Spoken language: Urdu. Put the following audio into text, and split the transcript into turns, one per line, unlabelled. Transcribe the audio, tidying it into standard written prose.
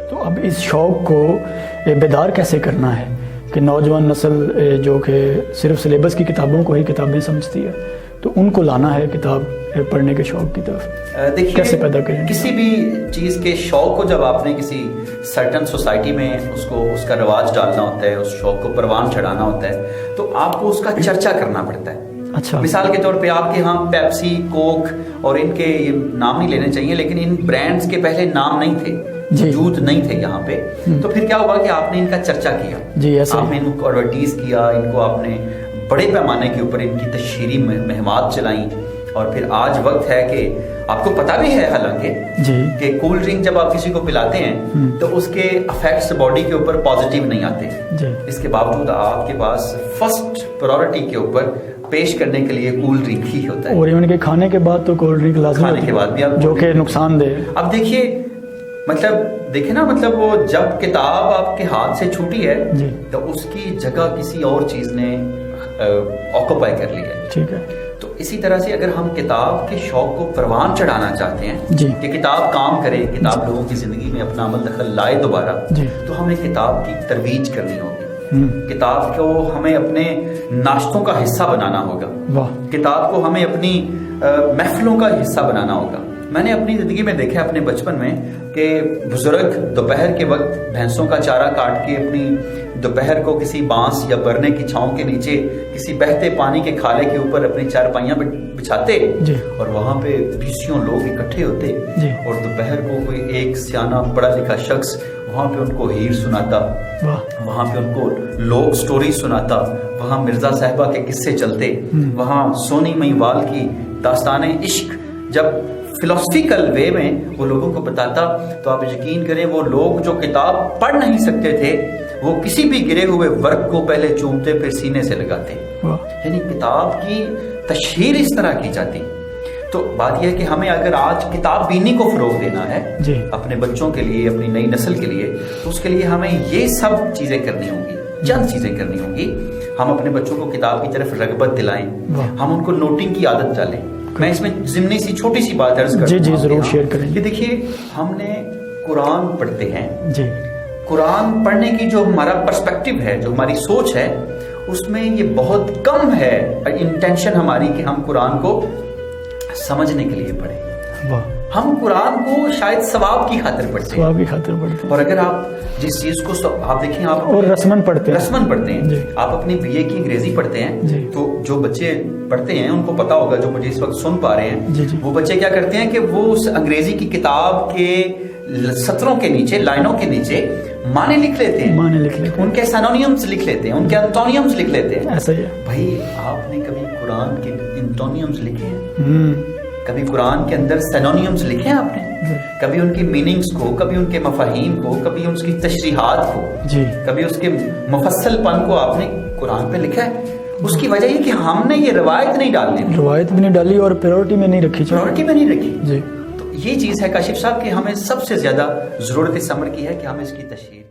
تو اب اس شوق کو بیدار کیسے کرنا ہے کہ نوجوان نسل جو کہ صرف سلیبس کی کتابوں کو ہی کتابیں سمجھتی ہے، تو ان کو لانا ہے کتاب پڑھنے کے شوق کی طرف، کیسے پیدا کریں؟
کسی بھی چیز کے شوق کو جب آپ نے کسی سرٹن سوسائٹی میں اس کا رواج ڈالنا ہوتا ہے، اس شوق کو پروان چڑھانا ہوتا ہے، تو آپ کو اس کا چرچا کرنا پڑتا ہے۔
اچھا،
مثال کے طور پہ آپ کے ہاں پیپسی، کوک اور ان کے یہ نام نہیں لینے چاہیے، لیکن ان برانڈز کے پہلے نام نہیں تھے، موجود نہیں تھے یہاں پہ، تو پھر کیا ہوا کہ آپ نے ان کا چرچا کیا، آپ نے ان کو ایڈورٹیز کیا، ان کو آپ نے بڑے پیمانے کے اوپر ان کی تشہیری مہمات چلائیں، اور پھر آج وقت ہے کہ آپ کو پتا بھی ہے حالانکہ کہ کول ڈرنک جب آپ کسی کو پلاتے ہیں تو اس کے افیکٹس باڈی کے اوپر پازیٹیو نہیں آتے، اس کے باوجود آپ کے پاس فرسٹ پرائورٹی کے اوپر پیش کرنے کے لیے کول ڈرنک ہی ہوتا ہے،
اور ایون کہ کھانے کے بعد تو کول ڈرنک لازمی
کھانے کے بعد بھی آپ
جو کہ نقصان دہ۔
اب دیکھیے دیکھیں نا، وہ جب کتاب آپ کے ہاتھ سے چھوٹی ہے تو اس کی جگہ کسی اور چیز نے آکوپائی کر لی ہے، ٹھیک ہے؟ تو اسی طرح سے اگر ہم کتاب کے شوق کو پروان چڑھانا چاہتے ہیں کہ کتاب کام کرے، کتاب لوگوں کی زندگی میں اپنا عمل دخل لائے دوبارہ، تو ہمیں کتاب کی ترویج کرنی ہوگی، کتاب کو ہمیں اپنے ناشتوں کا حصہ بنانا ہوگا، کتاب کو ہمیں اپنی محفلوں کا حصہ بنانا ہوگا۔ میں نے اپنی زندگی میں دیکھا اپنے بچپن میں کہ بزرگ دوپہر کے وقت بھینسوں کا چارہ کاٹ کے اپنی دوپہر کو کسی بانس یا برنے کی چھاؤں کے نیچے کسی بہتے پانی کے کھالے کے اوپر اپنی چارپائیاں بچھاتے اور وہاں پہ بیسیوں لوگ اکٹھے ہوتے، اور دوپہر کو کوئی ایک سیانہ پڑھا لکھا شخص وہاں پہ ان کو ہیر سناتا، وہاں پہ ان کو لوگ سٹوری سناتا، وہاں مرزا صاحبہ کے قصے چلتے، وہاں سونی مہیوال کی داستان عشق جب فلسفیکل وے میں وہ لوگوں کو بتاتا، تو آپ یقین کریں وہ لوگ جو کتاب پڑھ نہیں سکتے تھے وہ کسی بھی گرے ہوئے ورق کو پہلے چومتے پھر سینے سے لگاتے، یعنی کتاب کی تشہیر اس طرح کی جاتی۔ تو بات یہ ہے کہ ہمیں اگر آج کتاب بینی کو فروغ دینا ہے اپنے بچوں کے لیے، اپنی نئی نسل کے لیے، تو اس کے لیے ہمیں یہ سب چیزیں کرنی ہوں گی، چند چیزیں کرنی ہوں گی۔ ہم اپنے بچوں کو کتاب کی طرف رغبت دلائیں، ہم ان کو نوٹنگ کی عادت ڈالیں۔ میں اس میں ضمنی سی چھوٹی سی بات عرض کرتا ہوں،
ضرور شیئر کریں
کہ دیکھیے ہم نے قرآن پڑھتے ہیں، قرآن پڑھنے کی جو ہمارا پرسپیکٹو ہے، جو ہماری سوچ ہے، اس میں یہ بہت کم ہے انٹینشن ہماری کہ ہم قرآن کو سمجھنے کے لیے پڑھیں۔ ہم قرآن کو شاید ثواب کی خاطر پڑھتے ہیں، اور اگر آپ جس چیز کو آپ دیکھیں، آپ
رسمن پڑھتے
ہیں، آپ اپنی بی اے کی انگریزی پڑھتے ہیں، تو جو بچے پڑھتے ہیں ان کو پتا ہوگا، جو مجھے اس وقت سن پا رہے ہیں، وہ بچے کیا کرتے ہیں کہ وہ اس انگریزی کی کتاب کے سطروں کے نیچے، لائنوں کے نیچے معنی لکھ لیتے ہیں، ان کے سینونیمز لکھ لیتے ہیں، ان کے انٹونیمز لکھ لیتے ہیں۔
ایسا ہی ہے
بھائی، آپ نے کبھی قرآن کے انٹونیمز لکھے ہیں؟ کبھی قرآن کے اندر سینونیمز لکھے ہیں آپ نے؟ کبھی ان کی میننگز کو، کبھی ان کے مفاہیم کو، کبھی اس کی تشریحات کو، کبھی اس کے مفصل پن کو آپ نے قرآن پہ لکھا ہے؟ اس کی وجہ یہ کہ ہم نے یہ روایت نہیں
ڈالی اور پریورٹی میں نہیں رکھی،
تو یہ چیز ہے کاشف صاحب کہ ہمیں سب سے زیادہ ضرورت اس امر کی ہے کہ ہم اس کی تشہیر